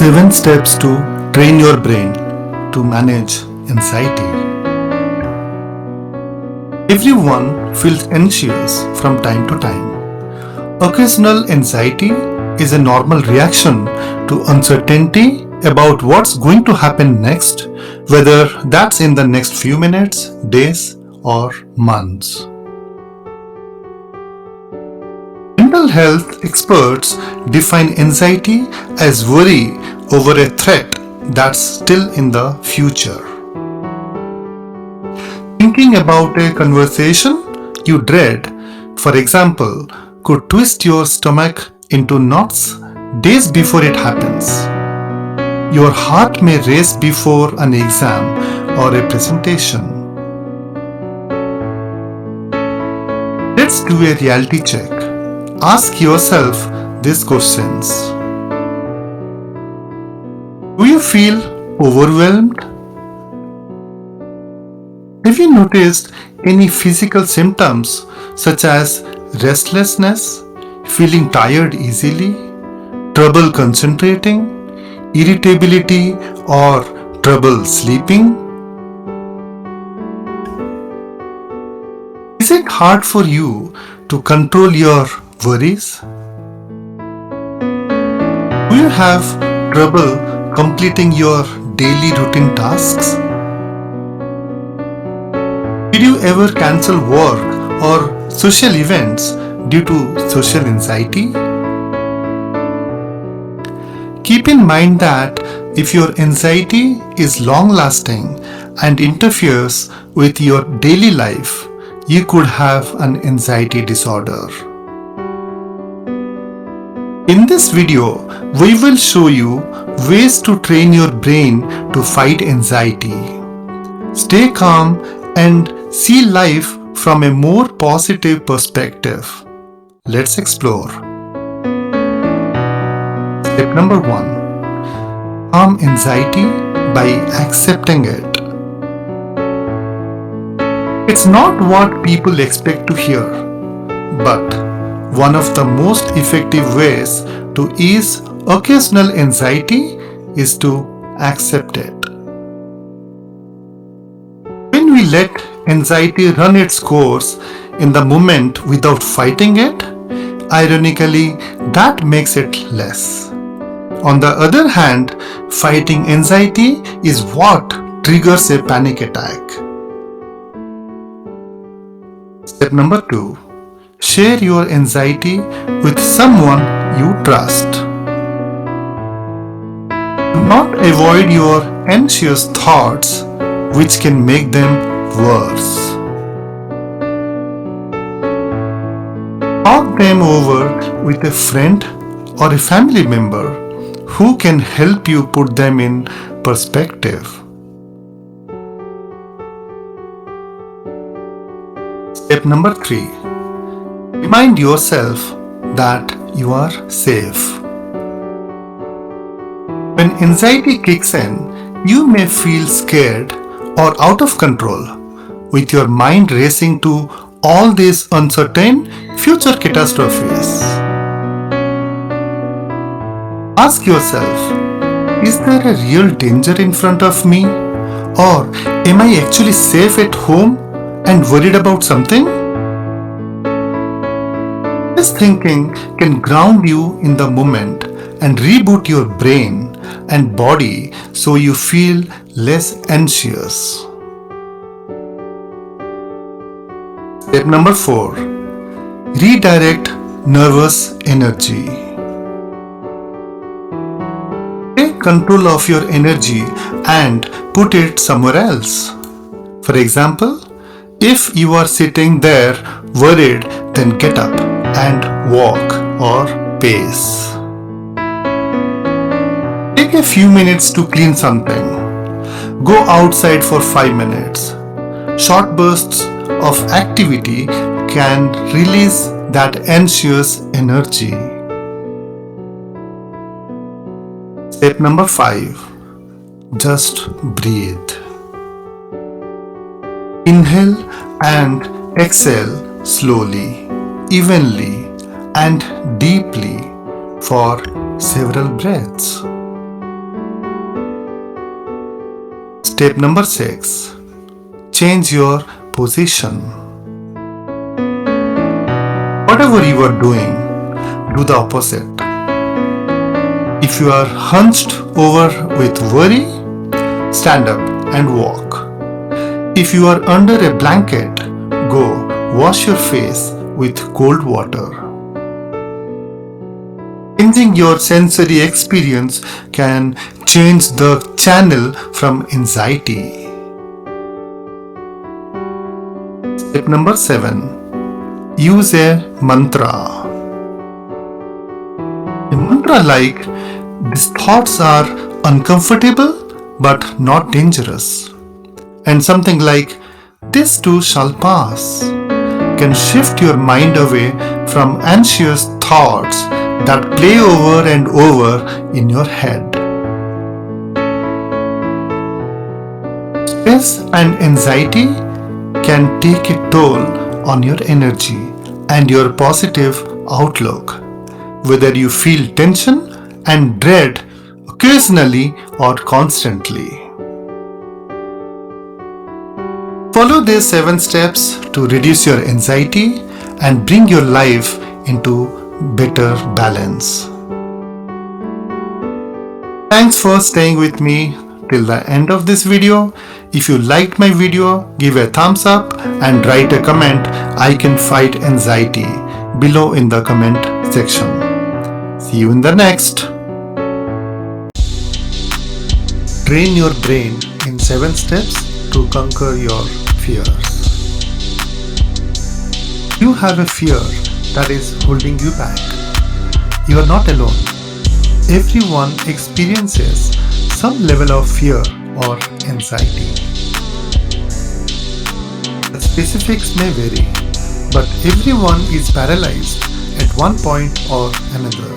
7 steps to train your brain to manage anxiety. Everyone feels anxious from time to time. Occasional anxiety is a normal reaction to uncertainty about what's going to happen next, whether that's in the next few minutes, days, or months. Mental health experts define anxiety as worry over a threat that's still in the future. Thinking about a conversation you dread, for example, could twist your stomach into knots days before it happens. Your heart may race before an exam or a presentation. Let's do a reality check. Ask yourself these questions. Do you feel overwhelmed? Have you noticed any physical symptoms such as restlessness, feeling tired easily, trouble concentrating, irritability, or trouble sleeping? Is it hard for you to control your worries? Do you have trouble completing your daily routine tasks? Did you ever cancel work or social events due to social anxiety? Keep in mind that if your anxiety is long-lasting and interferes with your daily life, you could have an anxiety disorder. In this video, we will show you ways to train your brain to fight anxiety. Stay calm and see life from a more positive perspective. Let's explore. Step number 1. Calm anxiety by accepting it. It's not what people expect to hear, but one of the most effective ways to ease occasional anxiety is to accept it. When we let anxiety run its course in the moment without fighting it, ironically, that makes it less. On the other hand, fighting anxiety is what triggers a panic attack. Step number 2. Share your anxiety with someone you trust. Do not avoid your anxious thoughts, which can make them worse. Talk them over with a friend or a family member who can help you put them in perspective. Step number 3. Remind yourself that you are safe. When anxiety kicks in, you may feel scared or out of control, with your mind racing to all these uncertain future catastrophes. Ask yourself, is there a real danger in front of me? Or am I actually safe at home and worried about something? This thinking can ground you in the moment and reboot your brain and body so you feel less anxious. Step number 4. Redirect nervous energy. Take control of your energy and put it somewhere else. For example, if you are sitting there worried, then get up and walk or pace. Take a few minutes to clean something. Go outside for 5 minutes. Short bursts of activity can release that anxious energy. Step number 5. Just breathe. Inhale and exhale slowly, evenly, and deeply for several breaths. Step number 6. Change your position. Whatever you are doing, do the opposite. If you are hunched over with worry, stand up and walk. If you are under a blanket, go wash your face with cold water. Changing your sensory experience can change the channel from anxiety. Step number 7. Use a mantra. A mantra like, these thoughts are uncomfortable but not dangerous, and something like, this too shall pass, can shift your mind away from anxious thoughts that play over and over in your head. Stress and anxiety can take a toll on your energy and your positive outlook, whether you feel tension and dread occasionally or constantly. Follow these 7 steps to reduce your anxiety and bring your life into better balance. Thanks for staying with me till the end of this video. If you liked my video, give a thumbs up and write a comment, I can fight anxiety, below in the comment section. See you in the next. Train your brain in 7 steps to conquer your fears. You have a fear that is holding you back. You are not alone. Everyone experiences some level of fear or anxiety. The specifics may vary, but everyone is paralyzed at one point or another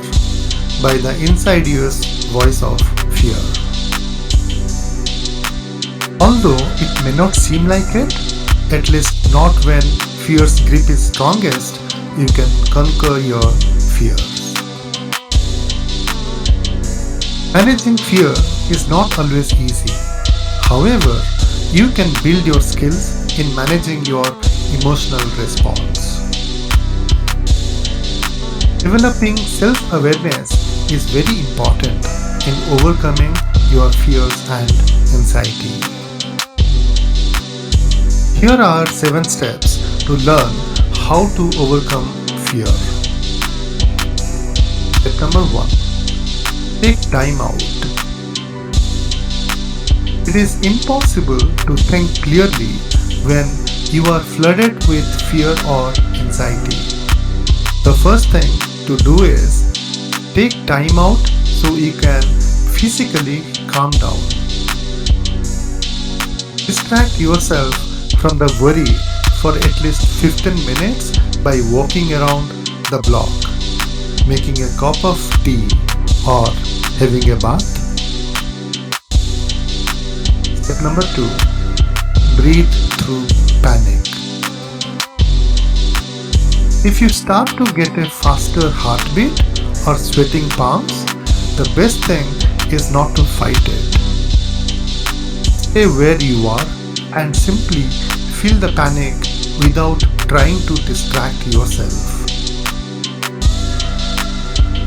by the insidious voice of fear. Although it may not seem like it, at least not when fear's grip is strongest, you can conquer your fears. Managing fear is not always easy. However, you can build your skills in managing your emotional response. Developing self-awareness is very important in overcoming your fears and anxiety. Here are 7 steps to learn how to overcome fear. Step number 1. Take time out. It is impossible to think clearly when you are flooded with fear or anxiety. The first thing to do is take time out so you can physically calm down. Distract yourself from the worry for at least 15 minutes by walking around the block, making a cup of tea or having a bath. Step number 2. Breathe through panic. If you start to get a faster heartbeat or sweating palms, the best thing is not to fight it. Stay where you are and simply feel the panic without trying to distract yourself.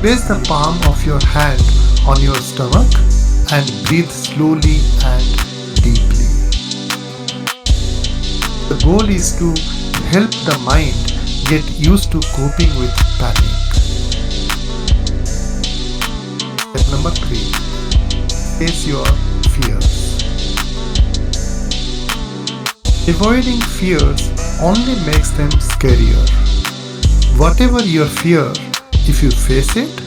Place the palm of your hand on your stomach and breathe slowly and deeply. The goal is to help the mind get used to coping with panic. Step number 3. Face your fears. Avoiding fears only makes them scarier. Whatever your fear, if you face it,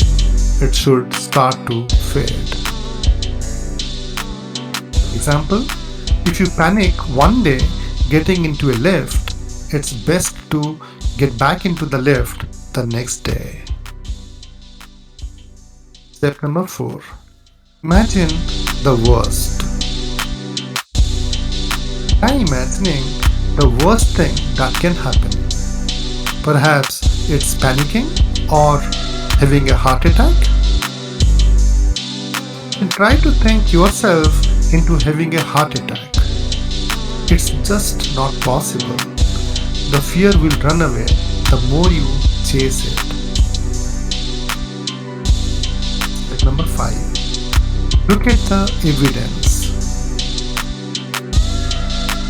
it should start to fade. Example, if you panic one day getting into a lift, it's best to get back into the lift the next day. Step number 4. Imagine the worst. Try imagining the worst thing that can happen. Perhaps it's panicking or having a heart attack. And try to think yourself into having a heart attack. It's just not possible. The fear will run away the more you chase it. Step number 5. Look at the evidence.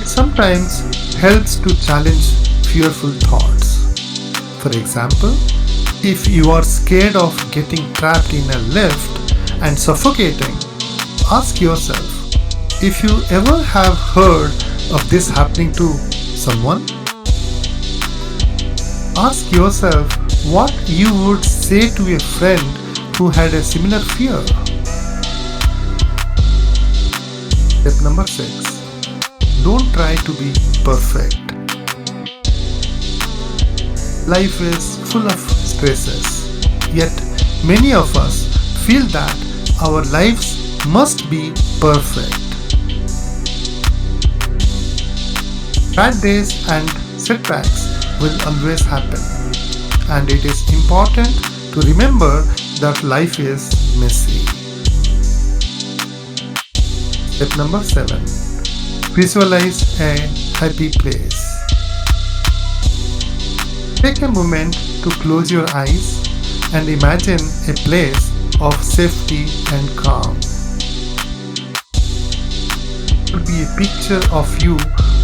It sometimes helps to challenge fearful thoughts. For example, if you are scared of getting trapped in a lift and suffocating, ask yourself if you ever have heard of this happening to someone. Ask yourself what you would say to a friend who had a similar fear. Step number 6. Don't try to be perfect. Life is full of stresses, yet many of us feel that our lives must be perfect. Bad days and setbacks will always happen, and it is important to remember that life is messy. Step number 7. Visualize a happy place. Take a moment to close your eyes and imagine a place of safety and calm. It could be a picture of you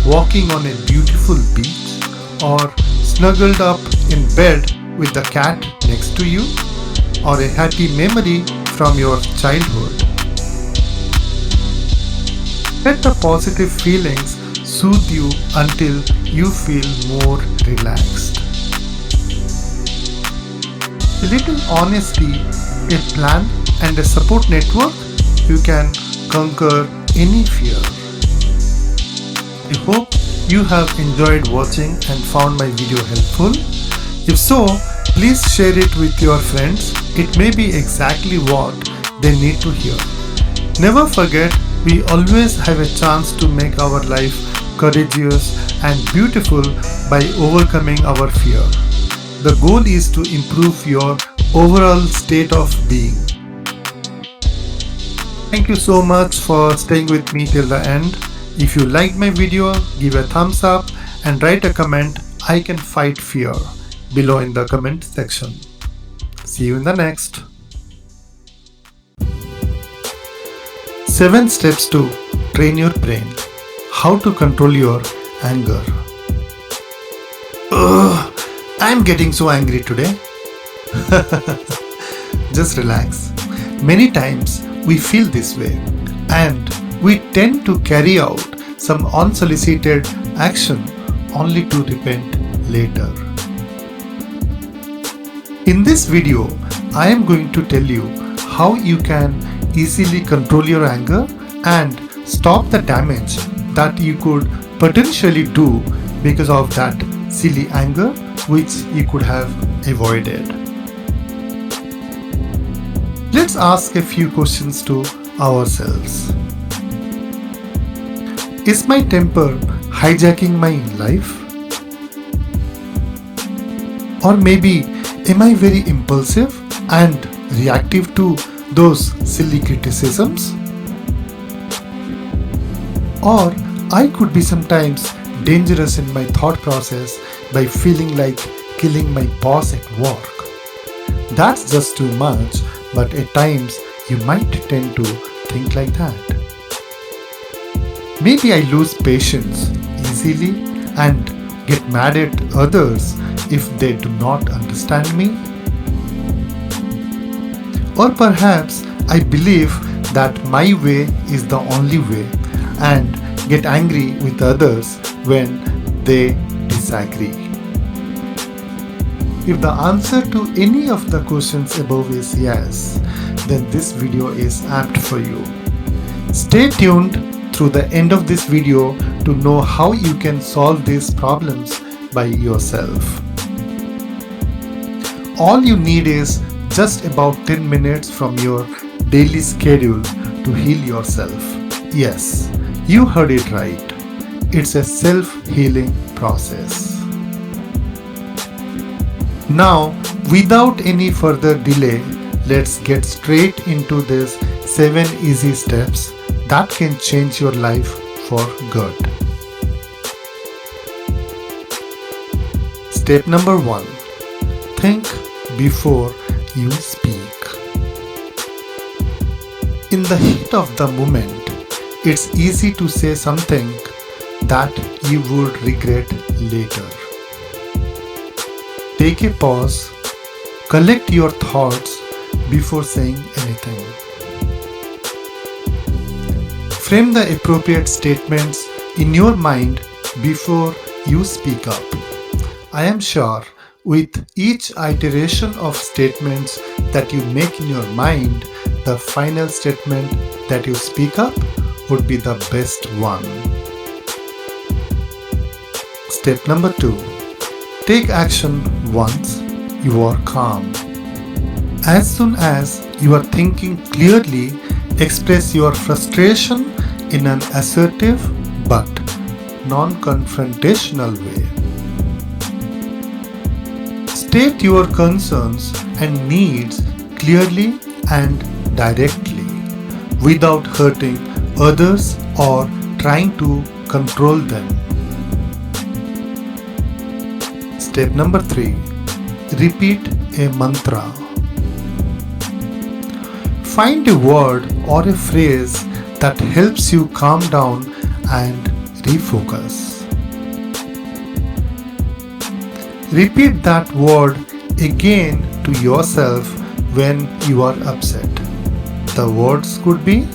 walking on a beautiful beach or snuggled up in bed with the cat next to you, or a happy memory from your childhood. Let the positive feelings soothe you until you feel more relaxed. A little honesty, a plan, and a support network, you can conquer any fear. I hope you have enjoyed watching and found my video helpful. If so, please share it with your friends. It may be exactly what they need to hear. Never forget, we always have a chance to make our life courageous and beautiful by overcoming our fear. The goal is to improve your overall state of being. Thank you so much for staying with me till the end. If you liked my video, give a thumbs up and write a comment, "I can fight fear," below in the comment section. See you in the next. 7 steps to train your brain. How to control your anger. I'm getting so angry today. Just relax. Many times we feel this way, and we tend to carry out some unsolicited action only to repent later. In this video, I am going to tell you how you can easily control your anger and stop the damage that you could potentially do because of that silly anger which you could have avoided. Let's ask a few questions to ourselves. Is my temper hijacking my life? Or maybe am I very impulsive and reactive to those silly criticisms? Or I could be sometimes dangerous in my thought process by feeling like killing my boss at work. That's just too much, but at times you might tend to think like that. Maybe I lose patience easily and get mad at others if they do not understand me. Or perhaps I believe that my way is the only way and get angry with others when they disagree. If the answer to any of the questions above is yes, then this video is apt for you. Stay tuned through the end of this video to know how you can solve these problems by yourself. All you need is just about 10 minutes from your daily schedule to heal yourself. Yes, you heard it right. It's a self-healing process. Now, without any further delay, let's get straight into these 7 easy steps that can change your life for good. Step number 1. Think before you speak. In the heat of the moment, it's easy to say something that you would regret later. Take a pause, collect your thoughts before saying anything. Frame the appropriate statements in your mind before you speak up. I am sure with each iteration of statements that you make in your mind, the final statement that you speak up would be the best one. Step number 2. Take action once you are calm. As soon as you are thinking clearly, express your frustration in an assertive but non-confrontational way. State your concerns and needs clearly and directly without hurting others or trying to control them. Step number 3. Repeat a mantra. Find a word or a phrase that helps you calm down and refocus. Repeat that word again to yourself when you are upset. The words could be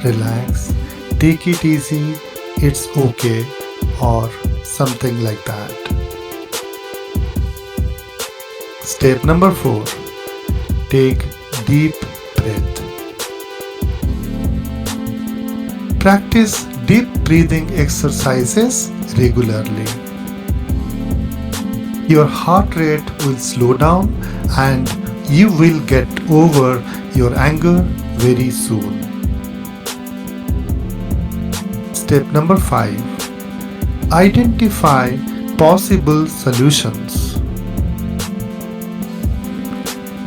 relax, take it easy, it's okay, or something like that. Step number 4. Take deep breath. Practice deep breathing exercises regularly. Your heart rate will slow down and you will get over your anger very soon. Step number 5. Identify possible solutions.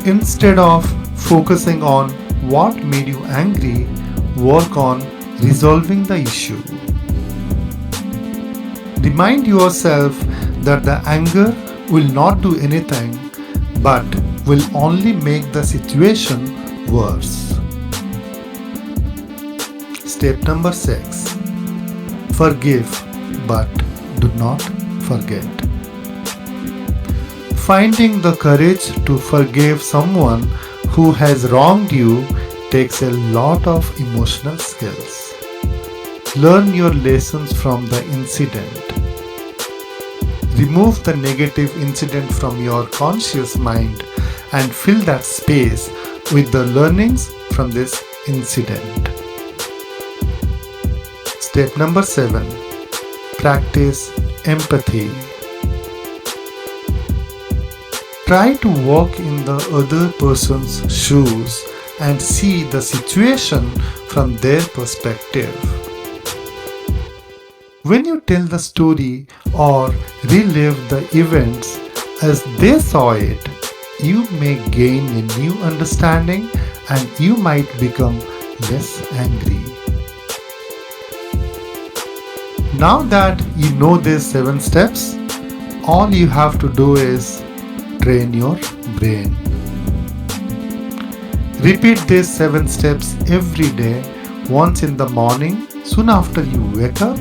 Instead of focusing on what made you angry, work on resolving the issue. Remind yourself that the anger will not do anything but will only make the situation worse. Step number 6. Forgive but do not forget. Finding the courage to forgive someone who has wronged you takes a lot of emotional skills. Learn your lessons from the incident. Remove the negative incident from your conscious mind and fill that space with the learnings from this incident. Step number 7. Practice empathy. Try to walk in the other person's shoes and see the situation from their perspective. When you tell the story or relive the events as they saw it, you may gain a new understanding and you might become less angry. Now that you know these 7 steps, all you have to do is train your brain. Repeat these 7 steps every day, once in the morning soon after you wake up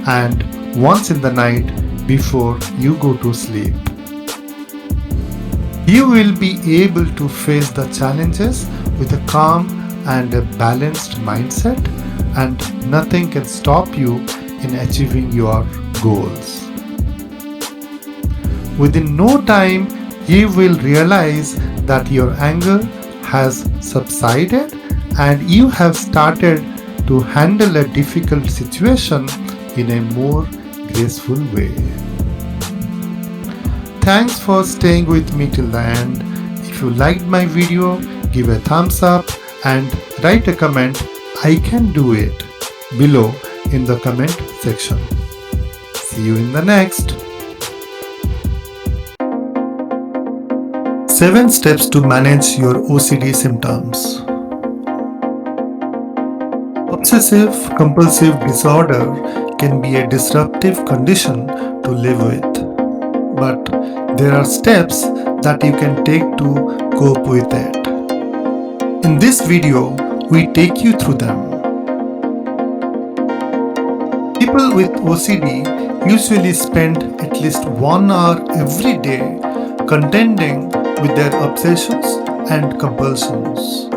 and once in the night before you go to sleep. You will be able to face the challenges with a calm and a balanced mindset, and nothing can stop you in achieving your goals. Within no time, you will realize that your anger has subsided and you have started to handle a difficult situation in a more graceful way. Thanks for staying with me till the end. If you liked my video, give a thumbs up and write a comment, "I can do it," below in the comment section. See you in the next. 7 steps to manage your OCD symptoms. Obsessive compulsive disorder can be a disruptive condition to live with, but there are steps that you can take to cope with it. In this video, we take you through them. People with OCD usually spend at least 1 hour every day contending with their obsessions and compulsions.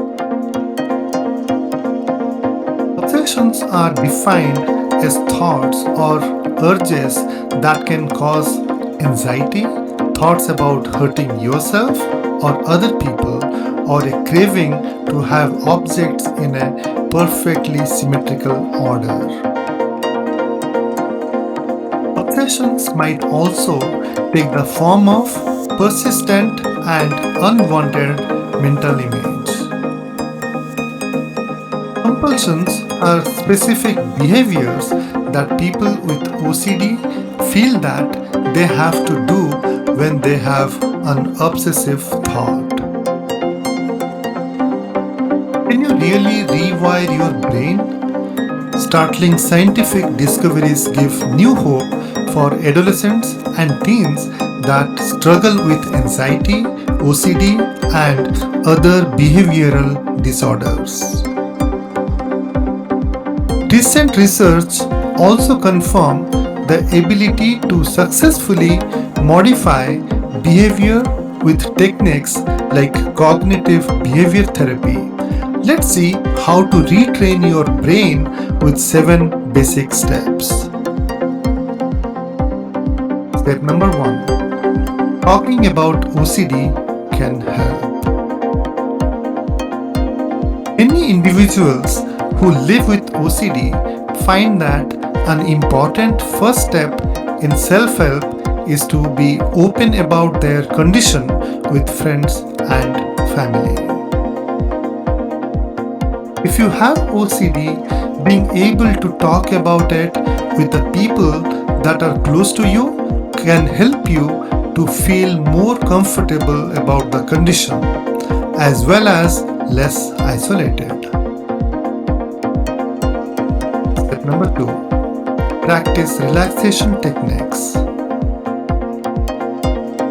Obsessions are defined as thoughts or urges that can cause anxiety, thoughts about hurting yourself or other people, or a craving to have objects in a perfectly symmetrical order. Obsessions might also take the form of persistent and unwanted mental image. Compulsions are specific behaviors that people with OCD feel that they have to do when they have an obsessive thought. Can you really rewire your brain? Startling scientific discoveries give new hope for adolescents and teens that struggle with anxiety, OCD, and other behavioral disorders. Recent research also confirms the ability to successfully modify behavior with techniques like cognitive behavior therapy. Let's see how to retrain your brain with 7 basic steps. Step number 1. Talking about OCD can help. Many individuals who live with OCD find that an important first step in self-help is to be open about their condition with friends and family. If you have OCD, being able to talk about it with the people that are close to you can help you to feel more comfortable about the condition, as well as less isolated. Step number 2. Practice relaxation techniques.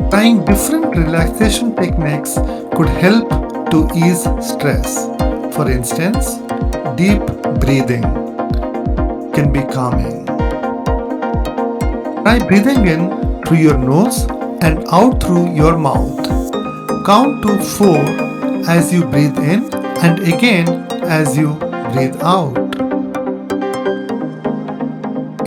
Trying different relaxation techniques could help to ease stress. For instance, deep breathing can be calming. Try breathing in through your nose and out through your mouth. Count to 4 as you breathe in and again as you breathe out.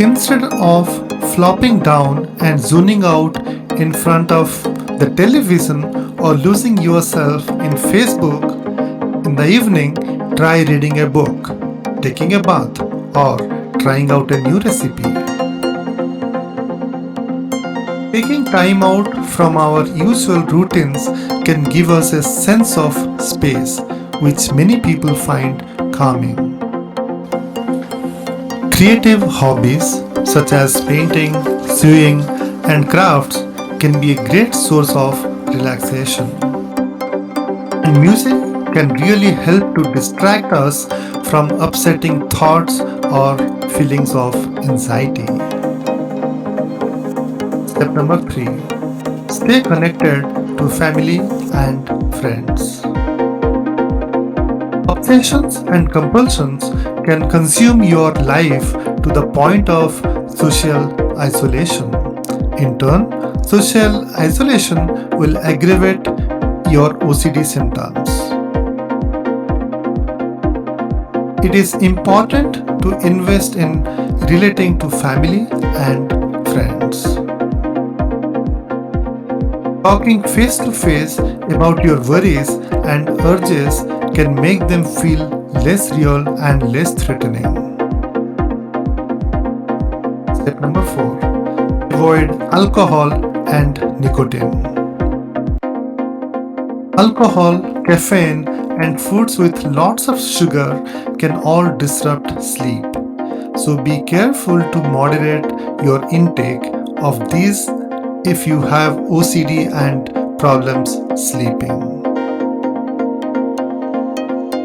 Instead of flopping down and zoning out in front of the television or losing yourself in Facebook, in the evening, try reading a book, taking a bath, or trying out a new recipe. Taking time out from our usual routines can give us a sense of space, which many people find calming. Creative hobbies such as painting, sewing, and crafts can be a great source of relaxation. And music can really help to distract us from upsetting thoughts or feelings of anxiety. Step number 3. Stay connected to family and friends. Obsessions and compulsions can consume your life to the point of social isolation. In turn, social isolation will aggravate your OCD symptoms. It is important to invest in relating to family and friends. Talking face to face about your worries and urges can make them feel less real and less threatening. Step number 4. Avoid alcohol and nicotine. Alcohol, caffeine, and foods with lots of sugar can all disrupt sleep. So be careful to moderate your intake of these if you have OCD and problems sleeping.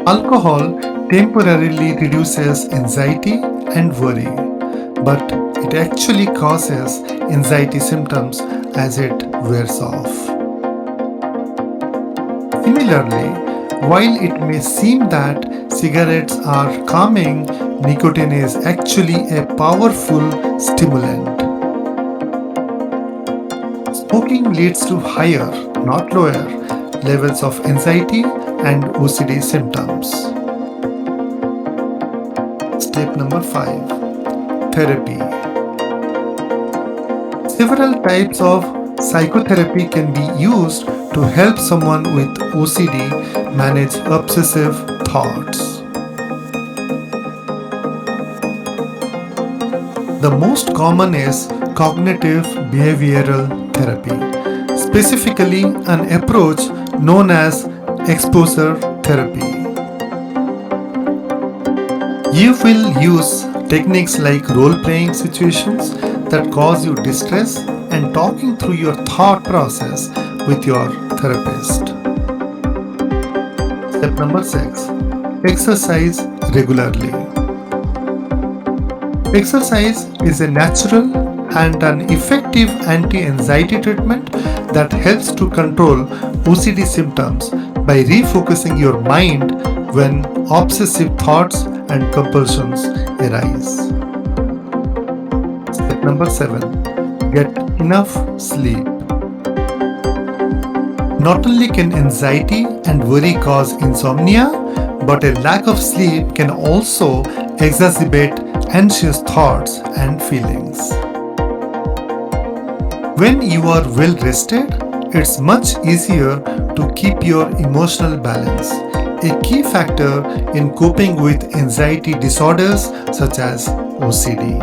Alcohol temporarily reduces anxiety and worry, but it actually causes anxiety symptoms as it wears off. Similarly, while it may seem that cigarettes are calming, nicotine is actually a powerful stimulant. Smoking leads to higher, not lower, levels of anxiety and OCD symptoms. Step number 5. Therapy. Several types of psychotherapy can be used to help someone with OCD manage obsessive thoughts. The most common is cognitive behavioral therapy, specifically an approach known as exposure therapy. You will use techniques like role-playing situations that cause you distress and talking through your thought process with your therapist. Step number 6. Exercise regularly. Exercise is a natural and an effective anti-anxiety treatment that helps to control OCD symptoms by refocusing your mind when obsessive thoughts and compulsions arise. Step number 7. Get enough sleep. Not only can anxiety and worry cause insomnia, but a lack of sleep can also exacerbate anxious thoughts and feelings. When you are well rested, it's much easier to keep your emotional balance, a key factor in coping with anxiety disorders such as OCD.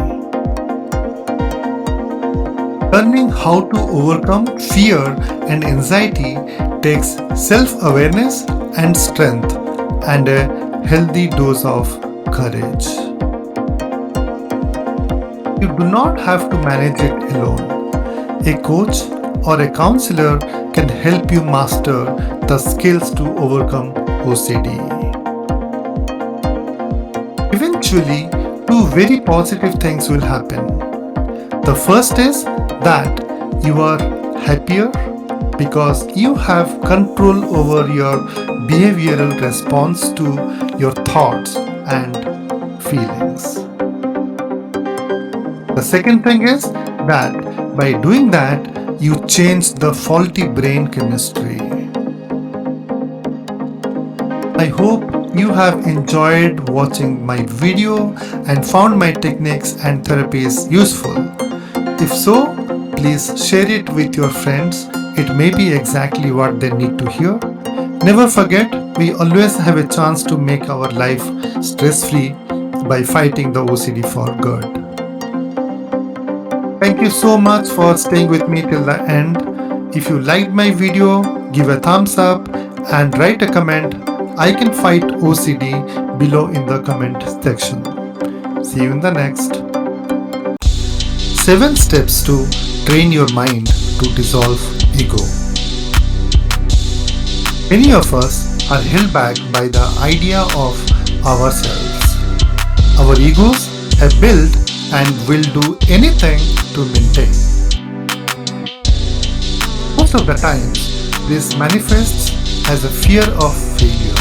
Learning how to overcome fear and anxiety takes self-awareness and strength and a healthy dose of courage. You do not have to manage it alone. A coach or a counselor can help you master the skills to overcome OCD. Eventually, two very positive things will happen. The first is that you are happier because you have control over your behavioral response to your thoughts and feelings. The second thing is that by doing that, you change the faulty brain chemistry. I hope you have enjoyed watching my video and found my techniques and therapies useful. If so, please share it with your friends. It may be exactly what they need to hear. Never forget, we always have a chance to make our life stress-free by fighting the OCD for good. Thank you so much for staying with me till the end. If you liked my video, give a thumbs up and write a comment. I can fight OCD below in the comment section. See you in the next. 7 steps to train your mind to dissolve ego. Many of us are held back by the idea of ourselves. Our egos have built and will do anything to maintain. Most of the times, this manifests as a fear of failure,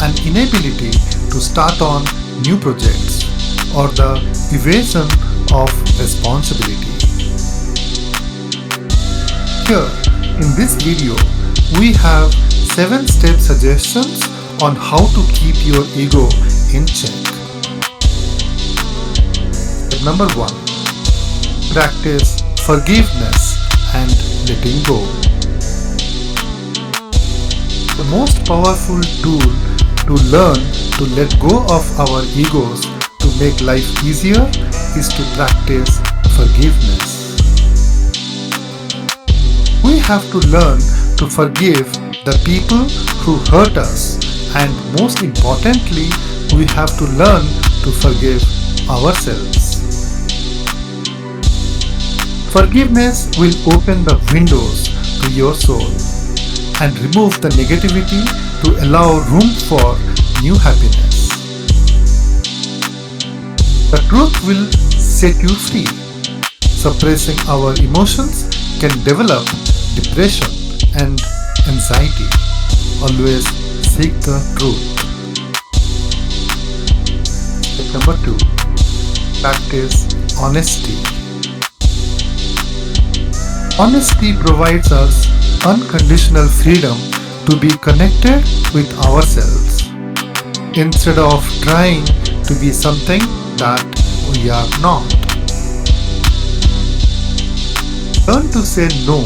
an inability to start on new projects, or the evasion of responsibility. Here, in this video, we have 7-step suggestions on how to keep your ego in check. Step number 1. Practice forgiveness and letting go. The most powerful tool to learn to let go of our egos to make life easier is to practice forgiveness. We have to learn to forgive the people who hurt us, and most importantly, we have to learn to forgive ourselves. Forgiveness will open the windows to your soul and remove the negativity to allow room for new happiness. The truth will set you free. Suppressing our emotions can develop depression and anxiety. Always seek the truth. Step number 2. Practice honesty. Honesty provides us unconditional freedom to be connected with ourselves instead of trying to be something that we are not. Learn to say no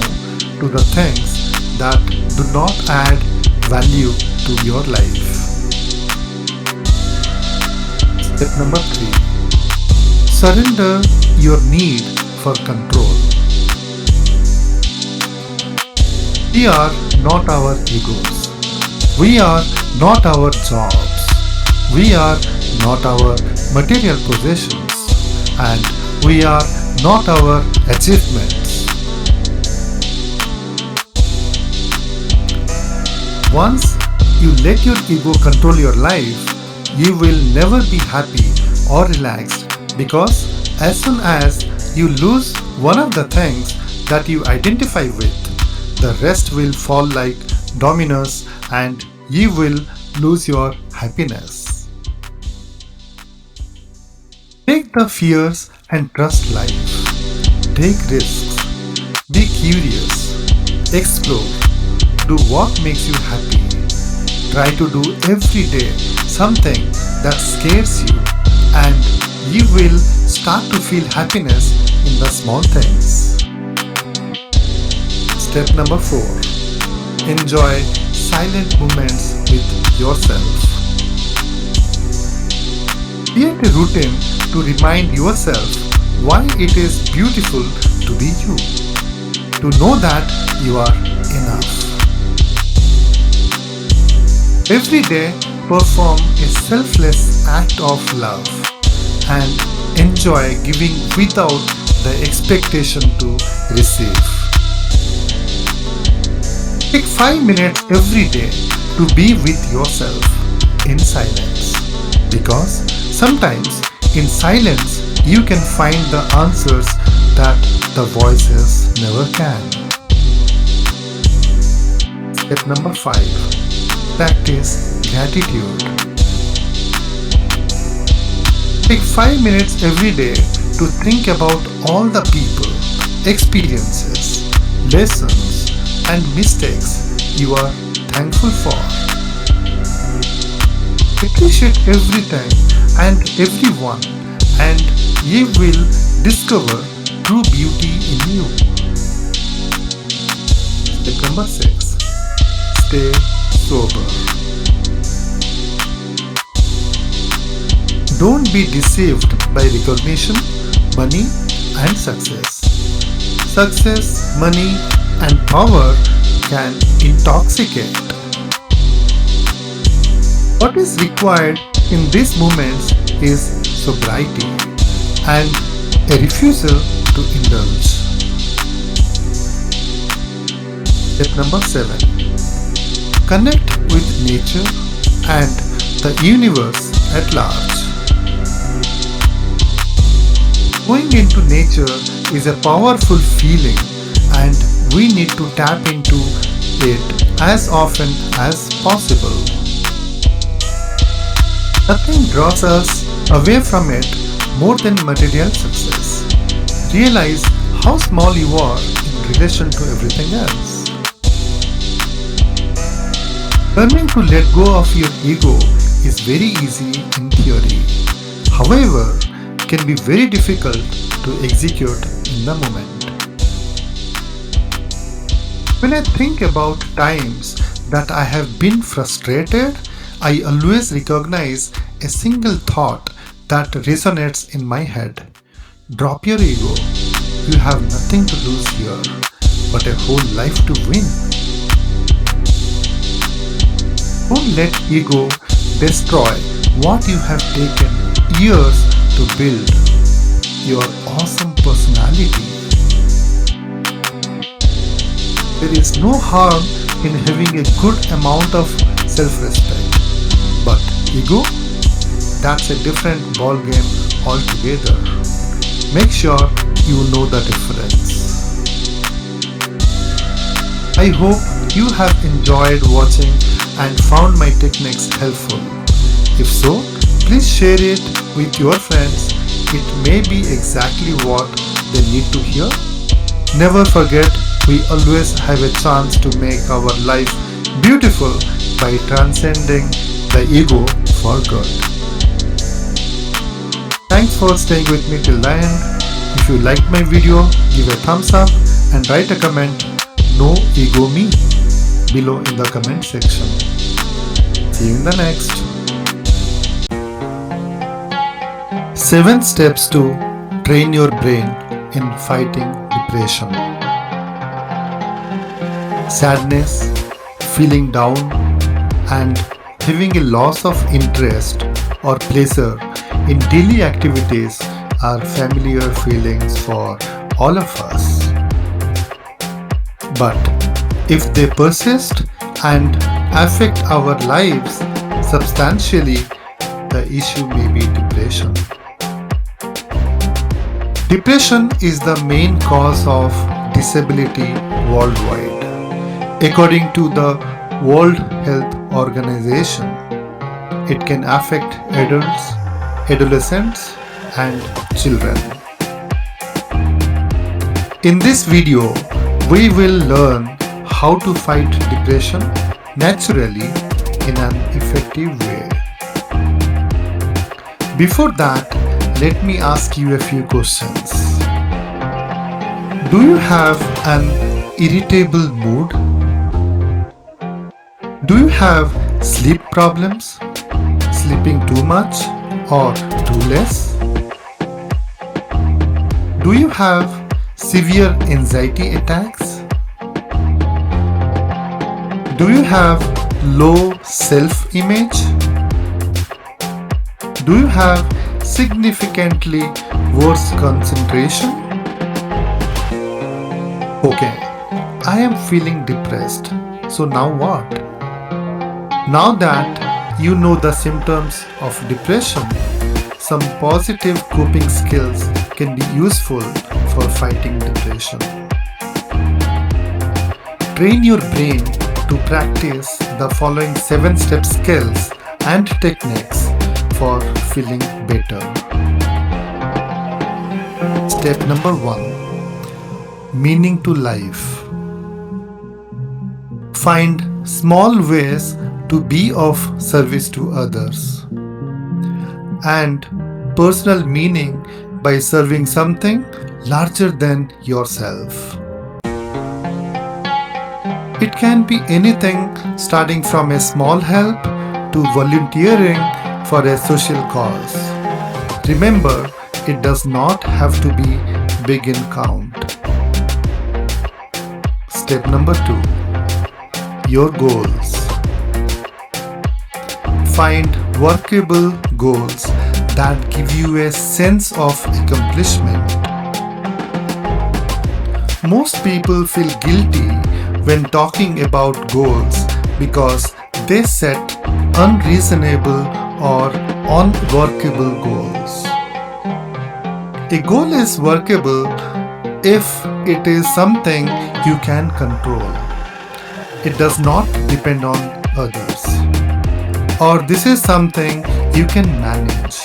to the things that do not add value to your life. Step number 3. Surrender your need for control. We are not our egos. We are not our jobs. We are not our material possessions. And we are not our achievements. Once you let your ego control your life, you will never be happy or relaxed, because as soon as you lose one of the things that you identify with, the rest will fall like dominoes and you will lose your happiness. Take the fears and trust life. Take risks. Be curious. Explore. Do what makes you happy. Try to do every day something that scares you, and you will start to feel happiness in the small things. Step number 4. Enjoy silent moments with yourself. Create a routine to remind yourself why it is beautiful to be you. To know that you are enough. Every day, perform a selfless act of love and enjoy giving without the expectation to receive. Take 5 minutes every day to be with yourself in silence, because sometimes in silence you can find the answers that the voices never can. Step number 5. Practice gratitude. Take 5 minutes every day to think about all the people, experiences, lessons, and mistakes you are thankful for. Appreciate everything and everyone, and you will discover true beauty in you. Step number 6. Stay sober. Don't be deceived by recognition, money, and success. Success, money, and power can intoxicate. What is required in these moments is sobriety and a refusal to indulge. Step number 7. Connect with nature and the universe at large. Going into nature is a powerful feeling, and we need to tap into it as often as possible. Nothing draws us away from it more than material success. Realize how small you are in relation to everything else. Learning to let go of your ego is very easy in theory. However, can be very difficult to execute in the moment. When I think about times that I have been frustrated, I always recognize a single thought that resonates in my head. Drop your ego. You have nothing to lose here, but a whole life to win. Don't let ego destroy what you have taken years to build, your awesome personality. There is no harm in having a good amount of self-respect, but ego, that's a different ballgame altogether. Make sure you know the difference. I hope you have enjoyed watching and found my techniques helpful. If so, please share it with your friends. It may be exactly what they need to hear. Never forget, we always have a chance to make our life beautiful by transcending the ego for good. Thanks for staying with me till the end. If you liked my video, give a thumbs up and write a comment, "No ego me," below in the comment section. See you in the next. 7 steps to train your brain in fighting depression. Sadness, feeling down, and having a loss of interest or pleasure in daily activities are familiar feelings for all of us. But if they persist and affect our lives substantially, the issue may be depression. Depression is the main cause of disability worldwide. According to the World Health Organization, it can affect adults, adolescents, and children. In this video, we will learn how to fight depression naturally in an effective way. Before that, let me ask you a few questions. Do you have an irritable mood? Do you have sleep problems? Sleeping too much or too less? Do you have severe anxiety attacks? Do you have low self-image? Do you have significantly worse concentration? Okay, I am feeling depressed. So now what? Now that you know the symptoms of depression, some positive coping skills can be useful for fighting depression. Train your brain to practice the following 7-step skills and techniques for feeling better. Step number 1. Meaning to life. Find small ways to be of service to others. And personal meaning by serving something larger than yourself. It can be anything starting from a small help to volunteering for a social cause. Remember, it does not have to be big in count. Step number 2. Your goals. Find workable goals that give you a sense of accomplishment. Most people feel guilty when talking about goals because they set unreasonable or unworkable goals. A goal is workable if it is something you can control. It does not depend on others. Or this is something you can manage.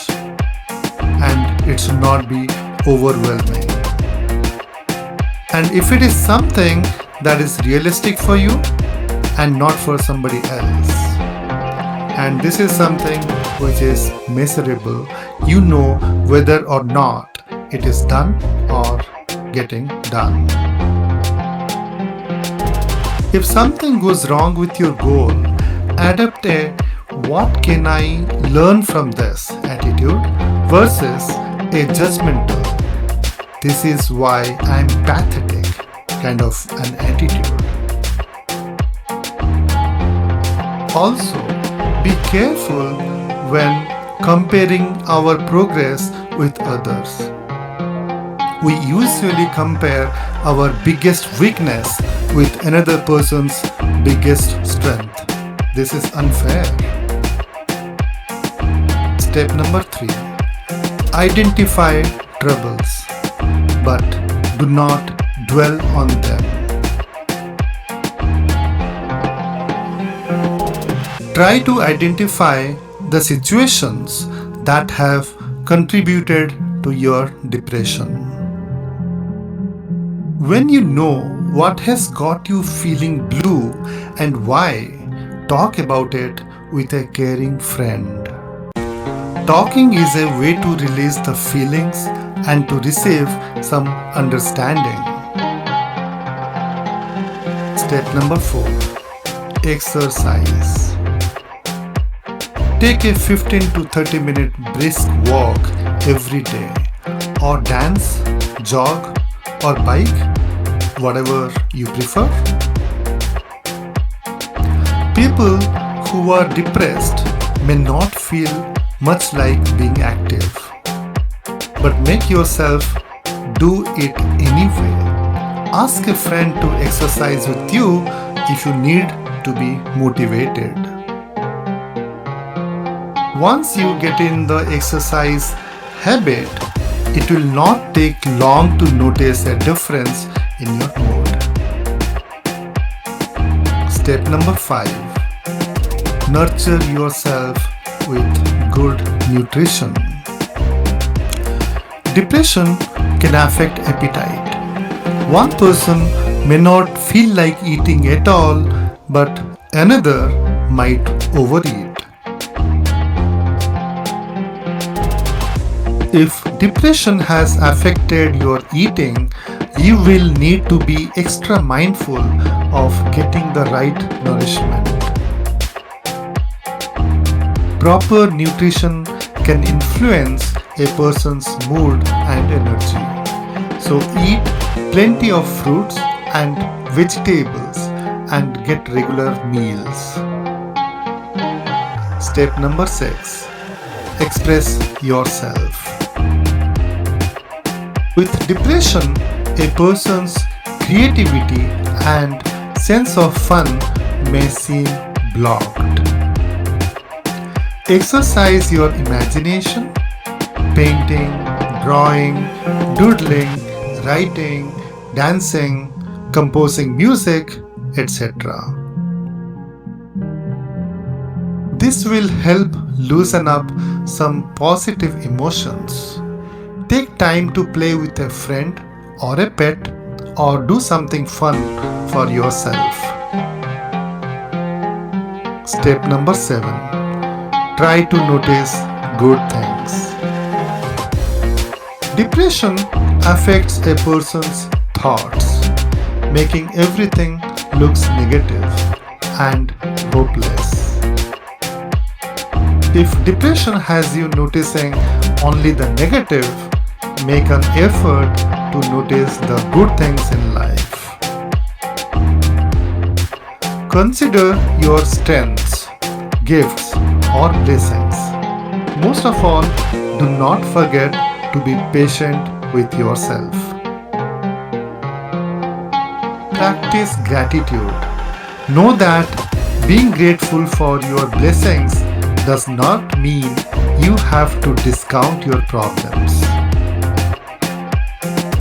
And it should not be overwhelming. And if it is something that is realistic for you and not for somebody else, and this is something which is measurable, you know whether or not it is done or getting done. If something goes wrong with your goal, adapt a "what can I learn from this" attitude versus a judgmental "this is why I'm pathetic" kind of an attitude. Also, be careful when comparing our progress with others. We usually compare our biggest weakness with another person's biggest strength. This is unfair. Step number 3. Identify troubles, but do not dwell on them. Try to identify the situations that have contributed to your depression. When you know what has got you feeling blue and why, talk about it with a caring friend. Talking is a way to release the feelings and to receive some understanding. Step number 4. Exercise. Take a 15 to 30 minute brisk walk every day, or dance, jog, or bike, whatever you prefer. People who are depressed may not feel much like being active, but make yourself do it anyway. Ask a friend to exercise with you if you need to be motivated. Once you get in the exercise habit, it will not take long to notice a difference in your mood. Step number 5. Nurture yourself with good nutrition. Depression can affect appetite. One person may not feel like eating at all, but another might overeat. If depression has affected your eating, you will need to be extra mindful of getting the right nourishment. Proper nutrition can influence a person's mood and energy. So eat plenty of fruits and vegetables and get regular meals. Step number 6. Express yourself. With depression, a person's creativity and sense of fun may seem blocked. Exercise your imagination, painting, drawing, doodling, writing, dancing, composing music, etc. This will help loosen up some positive emotions. Take time to play with a friend or a pet or do something fun for yourself. Step number 7. Try to notice good things. Depression affects a person's thoughts, making everything looks negative and hopeless. If depression has you noticing only the negative, make an effort to notice the good things in life. Consider your strengths, gifts, or blessings. Most of all, do not forget to be patient with yourself. Practice gratitude. Know that being grateful for your blessings does not mean you have to discount your problems.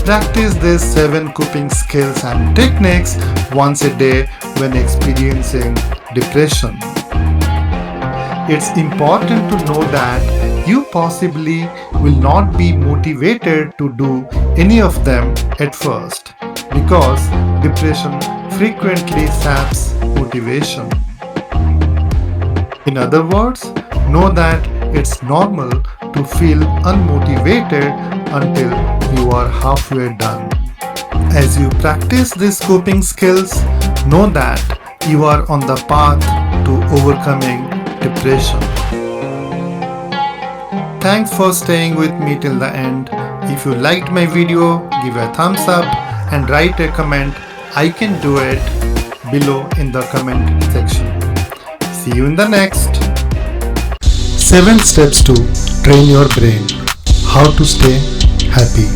Practice these 7 coping skills and techniques once a day when experiencing depression. It's important to know that you possibly will not be motivated to do any of them at first, because depression frequently saps motivation. In other words, know that it's normal to feel unmotivated until you are halfway done. As you practice these coping skills, know that you are on the path to overcoming depression. Thanks for staying with me till the end. If you liked my video, give a thumbs up and write a comment. I can do it below in the comment section. See you in the next. 7 steps to train your brain. How to stay happy.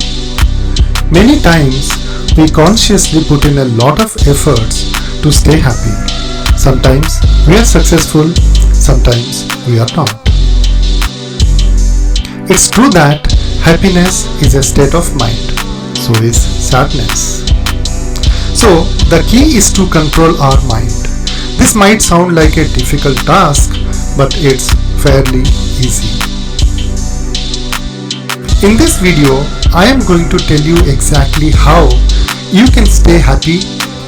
Many times we consciously put in a lot of efforts to stay happy. Sometimes we are successful, sometimes we are not. It's true that happiness is a state of mind, so is sadness. So the key is to control our mind. This might sound like a difficult task, but it's fairly easy. In this video, I am going to tell you exactly how you can stay happy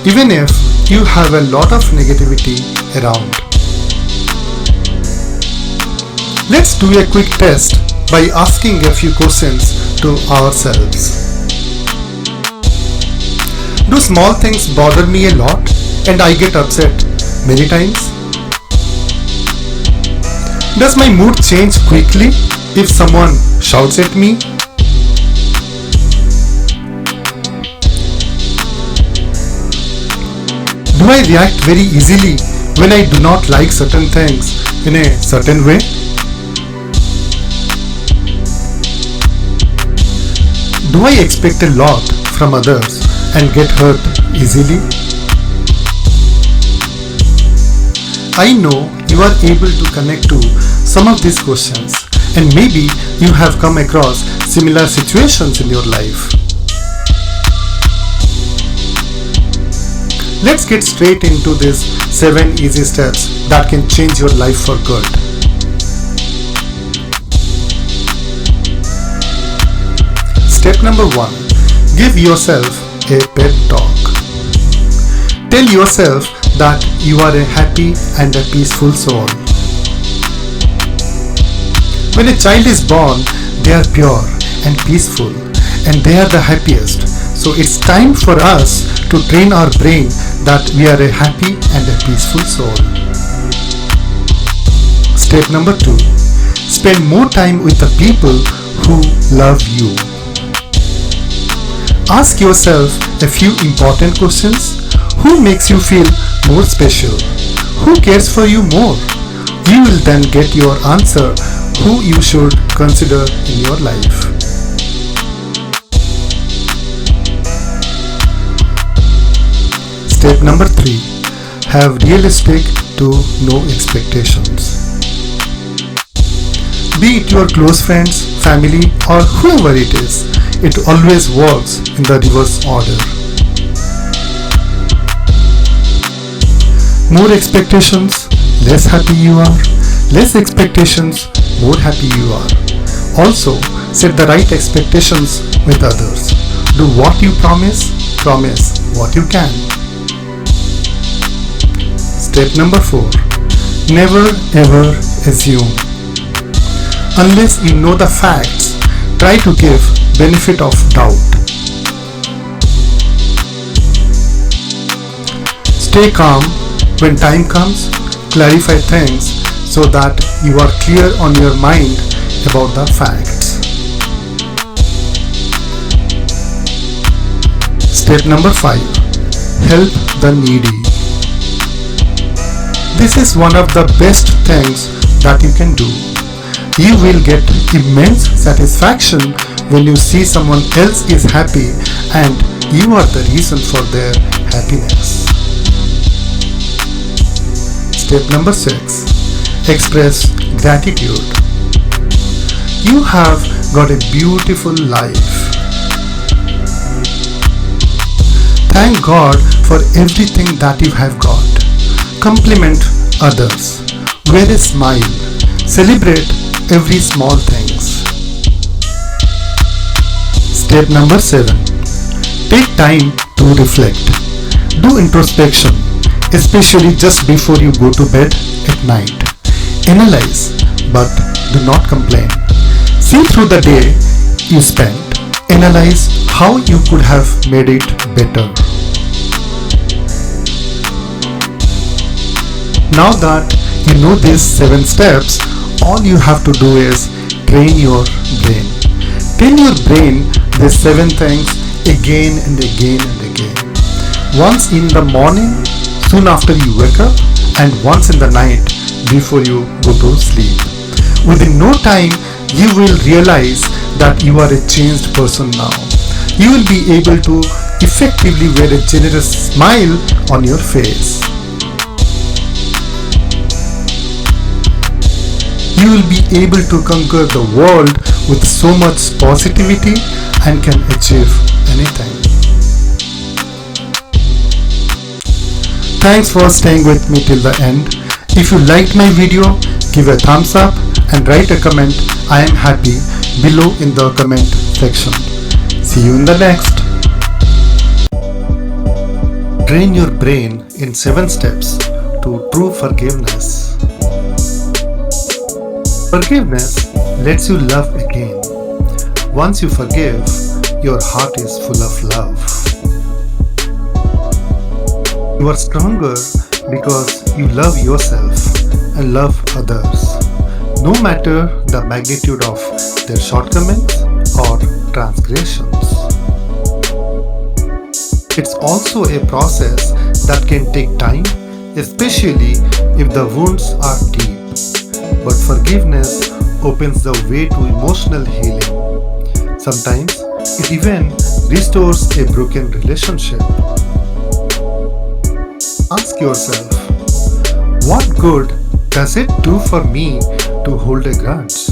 even if you have a lot of negativity around. Let's do a quick test by asking a few questions to ourselves. Do small things bother me a lot and I get upset many times? Does my mood change quickly if someone shouts at me? Do I react very easily when I do not like certain things in a certain way? Do I expect a lot from others and get hurt easily? I know you are able to connect to some of these questions, and maybe you have come across similar situations in your life. Let's get straight into these 7 easy steps that can change your life for good. Step number 1. Give yourself a pep talk. Tell yourself that you are a happy and a peaceful soul. When a child is born, they are pure and peaceful and they are the happiest. So it's time for us to train our brain that we are a happy and a peaceful soul. Step number 2. Spend more time with the people who love you. Ask yourself a few important questions. Who makes you feel more special? Who cares for you more? You will then get your answer who you should consider in your life. Step number 3. Have realistic to no expectations. Be it your close friends, family, or whoever it is, it always works in the reverse order. More expectations, less happy you are. Less expectations, more happy you are. Also, set the right expectations with others. Do what you promise what you can. Step number 4. Never ever assume. Unless you know the facts, try to give benefit of doubt. Stay calm when time comes. Clarify things so that you are clear on your mind about the facts. Step number 5. Help the needy. This is one of the best things that you can do. You will get immense satisfaction when you see someone else is happy and you are the reason for their happiness. Step number 6. Express gratitude. You have got a beautiful life. Thank God for everything that you have got. Compliment others. Wear a smile. Celebrate every small things. Step number 7. Take time to reflect. Do introspection, especially just before you go to bed at night. Analyze, but do not complain. See through the day you spent. Analyze how you could have made it better. Now that you know these 7 steps, all you have to do is train your brain. Train your brain these 7 things again and again and again. Once in the morning, soon after you wake up, and once in the night before you go to sleep. Within no time, you will realize that you are a changed person now. You will be able to effectively wear a generous smile on your face. you will be able to conquer the world with so much positivity and can achieve anything. Thanks for staying with me till the end. If you liked my video, give a thumbs up and write a comment. I am happy below in the comment section. See you in the next. Train your brain in 7 steps to true forgiveness. Forgiveness lets you love again. Once you forgive, your heart is full of love. You are stronger because you love yourself and love others, no matter the magnitude of their shortcomings or transgressions. It's also a process that can take time, especially if the wounds are deep. But forgiveness opens the way to emotional healing. Sometimes it even restores a broken relationship. Ask yourself, what good does it do for me to hold a grudge?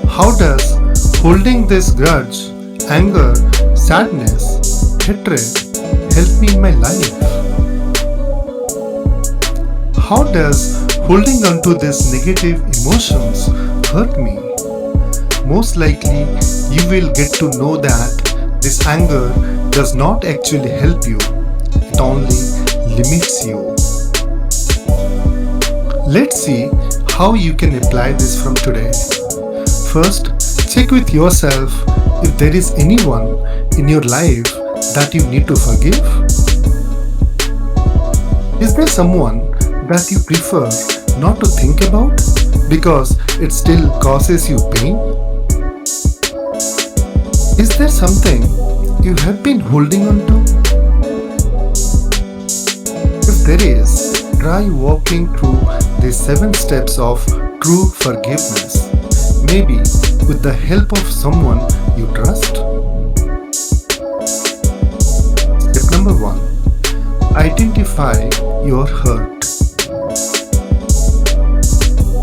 How does holding this grudge, anger, sadness, hatred help me in my life? How does holding on to these negative emotions hurt me? Most likely, you will get to know that this anger does not actually help you. It only limits you. Let's see how you can apply this from today. First, check with yourself if there is anyone in your life that you need to forgive. Is there someone that you prefer not to think about because it still causes you pain? Is there something you have been holding on to? If there is, try walking through these 7 steps of true forgiveness, maybe with the help of someone you trust. Step number 1. Identify your hurt.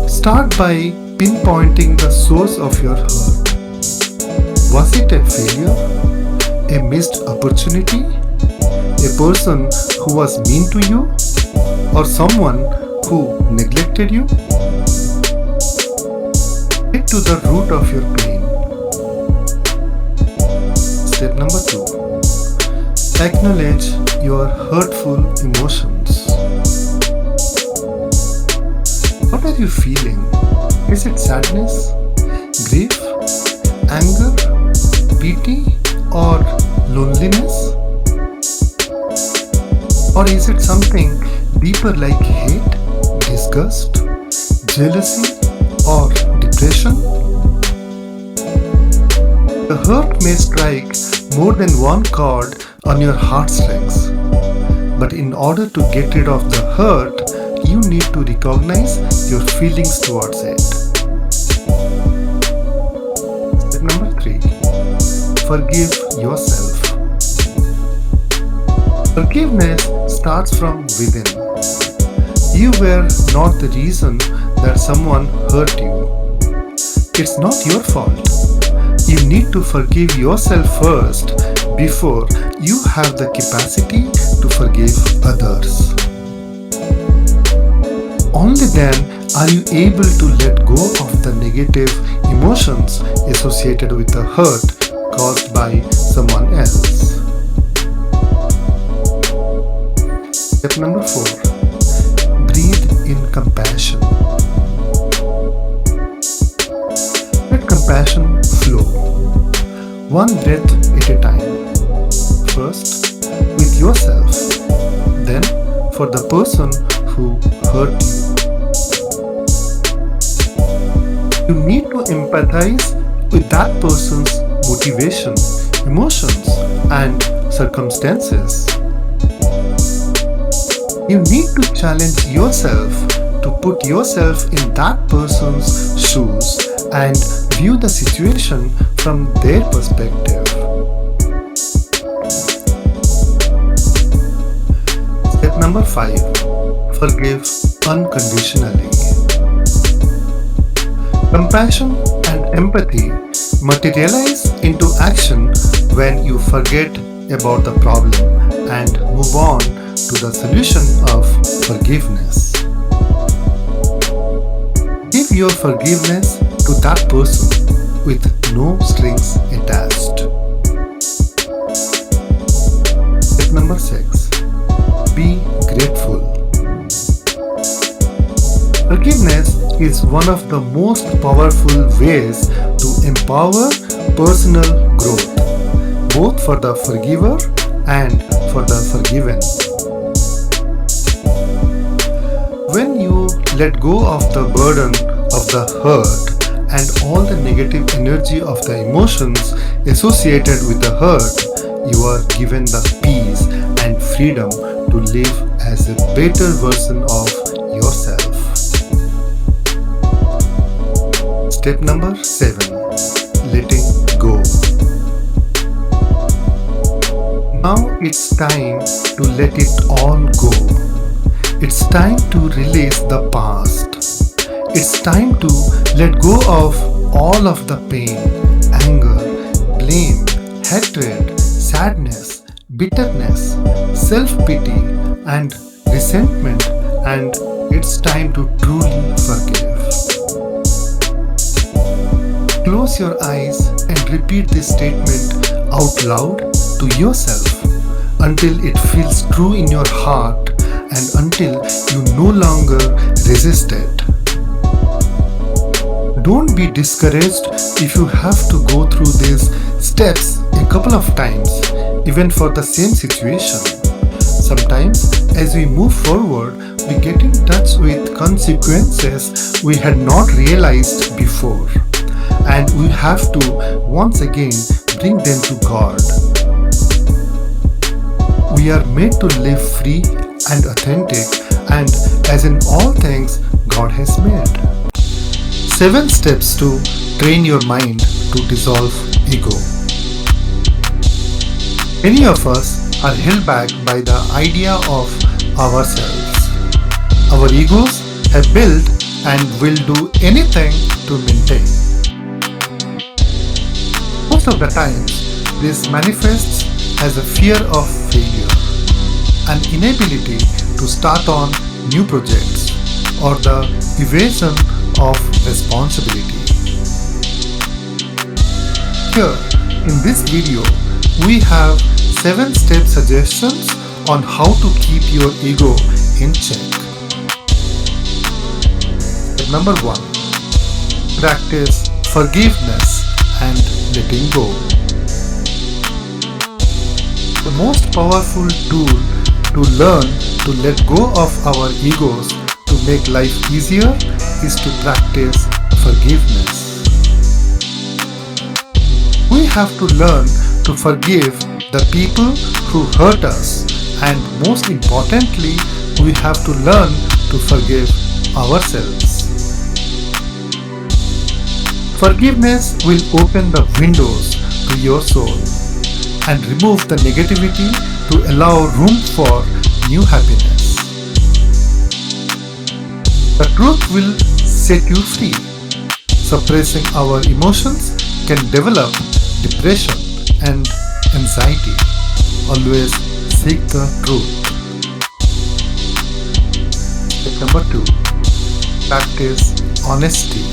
Start by pinpointing the source of your hurt. Was it a failure? A missed opportunity? A person who was mean to you? Or someone who neglected you? Get to the root of your pain. Step number 2. Acknowledge your hurtful emotions. What are you feeling? Is it sadness, grief, anger, pity, or loneliness? Or is it something deeper like hate, disgust, jealousy, or depression? The hurt may strike more than one chord on your heartstrings, but in order to get rid of the hurt, you need to recognize your feelings towards it. Step number 3. Forgive yourself. Forgiveness starts from within. You were not the reason that someone hurt you. It's not your fault. You need to forgive yourself first before you have the capacity to forgive others. Only then are you able to let go of the negative emotions associated with the hurt caused by someone else. Step number 4. Breathe in compassion. Let compassion flow, one breath at a time. First, with yourself, then for the person who hurt you. You need to empathize with that person's motivation, emotions, and circumstances. You need to challenge yourself to put yourself in that person's shoes and view the situation from their perspective. Step number 5. Forgive unconditionally. Compassion and empathy materialize into action when you forget about the problem and move on to the solution of forgiveness. Give your forgiveness to that person with no strings attached. Step number 6. Be grateful. Forgiveness is one of the most powerful ways to empower personal growth, both for the forgiver and for the forgiven. When you let go of the burden of the hurt and all the negative energy of the emotions associated with the hurt, you are given the peace and freedom to live as a better version of yourself. Step number 7. Letting go. Now it's time to let it all go. It's time to release the past. It's time to let go of all of the pain, anger, blame, hatred, sadness, bitterness, self-pity, and resentment, and it's time to truly forgive. Close your eyes and repeat this statement out loud to yourself until it feels true in your heart and until you no longer resist it. Don't be discouraged if you have to go through these steps a couple of times, even for the same situation. Sometimes, as we move forward, we get in touch with consequences we had not realized before, and we have to once again bring them to God. We are made to live free and authentic, and as in all things God has made. 7 steps to train your mind to dissolve ego. Many of us are held back by the idea of ourselves. Our egos have built and will do anything to maintain. Most of the times, this manifests as a fear of failure, an inability to start on new projects, or the evasion of responsibility. Here, in this video, we have 7-step suggestions on how to keep your ego in check. Step number 1. Practice forgiveness and letting go. The most powerful tool to learn to let go of our egos to make life easier is to practice forgiveness. We have to learn to forgive the people who hurt us, and most importantly, we have to learn to forgive ourselves. Forgiveness will open the windows to your soul and remove the negativity to allow room for new happiness. The truth will set you free. Suppressing our emotions can develop depression and anxiety. Always seek the truth. Step number 2. Practice honesty.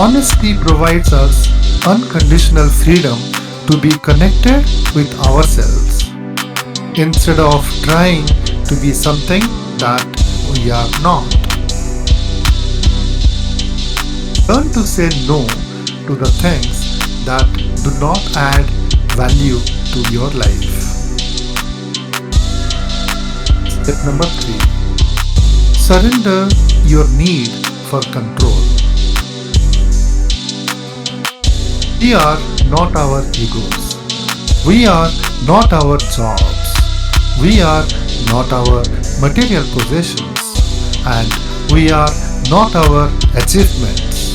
Honesty provides us unconditional freedom to be connected with ourselves instead of trying to be something that we are not. Learn to say no to the things that do not add value to your life. Step number 3. Surrender your need for control. We are not our egos. We are not our jobs. We are not our material possessions. And we are not our achievements.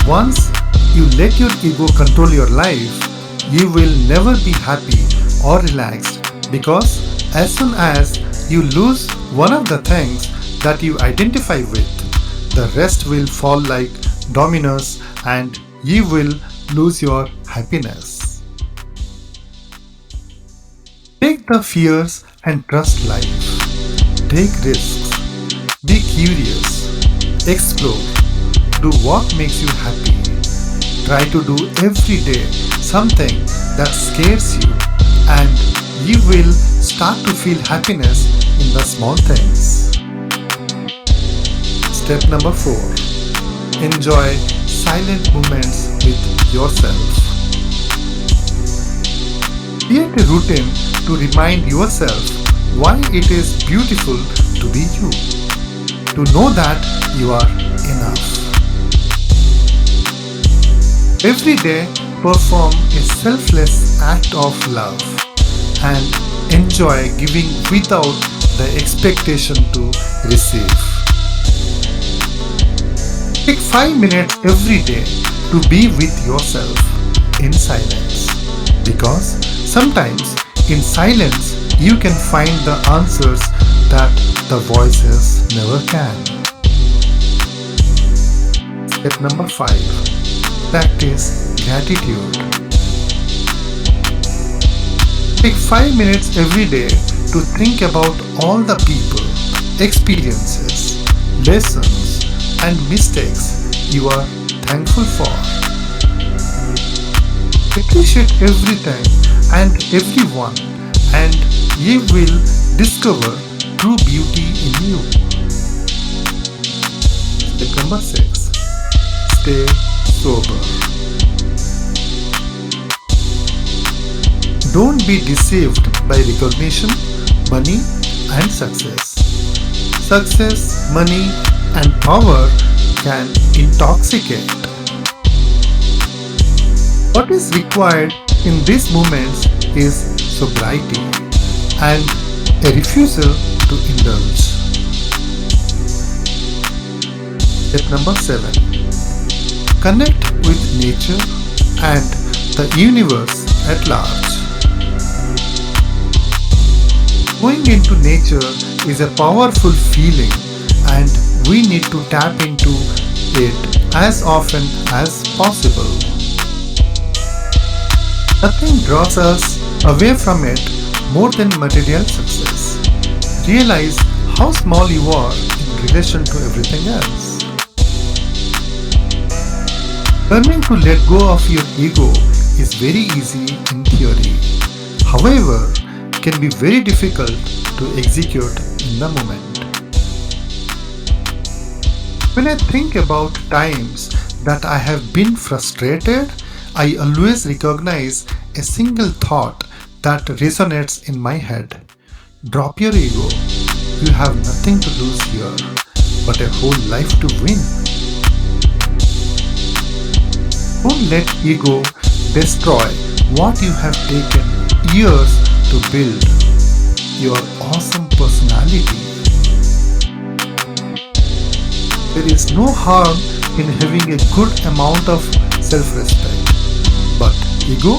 Once you let your ego control your life, you will never be happy or relaxed, because as soon as you lose one of the things that you identify with, the rest will fall like dominoes and you will lose your happiness. Take the fears and trust life. Take risks. Be curious. Explore. Do what makes you happy. Try to do every day something that scares you, and you will start to feel happiness in the small things. Step number 4. Enjoy silent moments with yourself. Create a routine to remind yourself why it is beautiful to be you. To know that you are enough. Every day, perform a selfless act of love and enjoy giving without the expectation to receive. Take 5 minutes every day to be with yourself in silence, because sometimes in silence you can find the answers that the voices never can. Step number 5. Practice gratitude. Take 5 minutes every day to think about all the people, experiences, lessons, and mistakes you are thankful for. Appreciate everything and everyone, and you will discover true beauty in you. Step number 6. Stay sober. Don't be deceived by recognition, money, and success. Success, money, and power can intoxicate. What is required in these moments is sobriety and a refusal to indulge. Step number 7. Connect with nature and the universe at large. Going into nature is a powerful feeling, and we need to tap into it as often as possible. Nothing draws us away from it more than material success. Realize how small you are in relation to everything else. Learning to let go of your ego is very easy in theory. However, it can be very difficult to execute in the moment. When I think about times that I have been frustrated, I always recognize a single thought that resonates in my head. Drop your ego. You have nothing to lose here, but a whole life to win. Don't let ego destroy what you have taken years to build, your awesome personality. There is no harm in having a good amount of self-respect, but ego,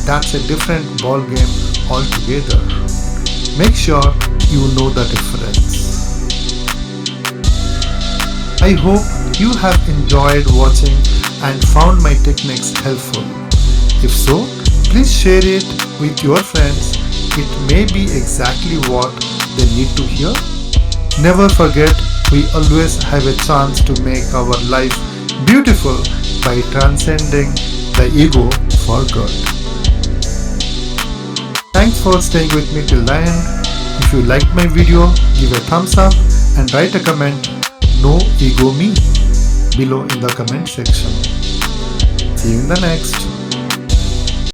that's a different ballgame altogether. Make sure you know the difference. I hope you have enjoyed watching and found my techniques helpful. If so, please share it with your friends. It may be exactly what they need to hear. Never forget, we always have a chance to make our life beautiful by transcending the ego for good. Thanks for staying with me till the end. If you liked my video, give a thumbs up and write a comment, "No Ego Me," below in the comment section. See you in the next.